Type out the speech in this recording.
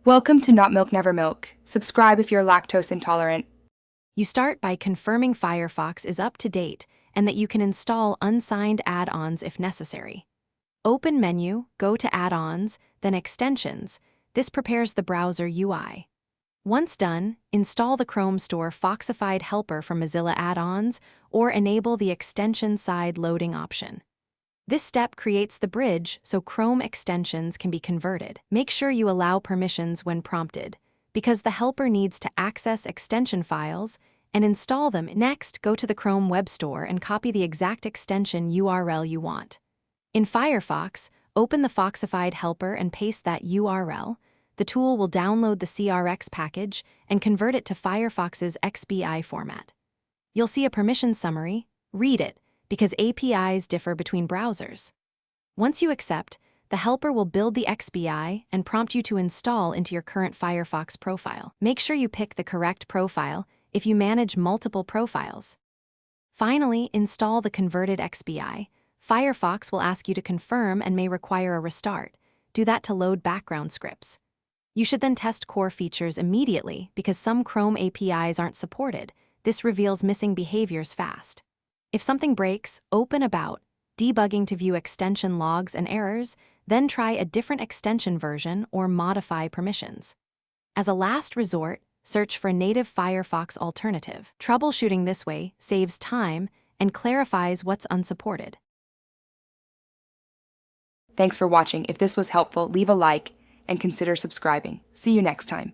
Welcome to Not Milk Never Milk. Subscribe if you're lactose intolerant. You start by confirming Firefox is up to date and that you can install unsigned add-ons if necessary. Open Menu, go to Add-ons, then Extensions. This prepares the browser UI. Once done, install the Chrome Store Foxified Helper from Mozilla Add-ons or enable the extension side loading option. This step creates the bridge so Chrome extensions can be converted. Make sure you allow permissions when prompted, because the helper needs to access extension files and install them. Next, go to the Chrome Web Store and copy the exact extension URL you want. In Firefox, open the Foxified helper and paste that URL. The tool will download the CRX package and convert it to Firefox's XBI format. You'll see a permission summary. Read it, because APIs differ between browsers. Once you accept, the helper will build the XBI and prompt you to install into your current Firefox profile. Make sure you pick the correct profile if you manage multiple profiles. Finally, install the converted XBI. Firefox will ask you to confirm and may require a restart. Do that to load background scripts. You should then test core features immediately because some Chrome APIs aren't supported. This reveals missing behaviors fast. If something breaks, open About, debugging to view extension logs and errors, then try a different extension version or modify permissions. As a last resort, search for a native Firefox alternative. Troubleshooting this way saves time and clarifies what's unsupported. Thanks for watching. If this was helpful, leave a like and consider subscribing. See you next time.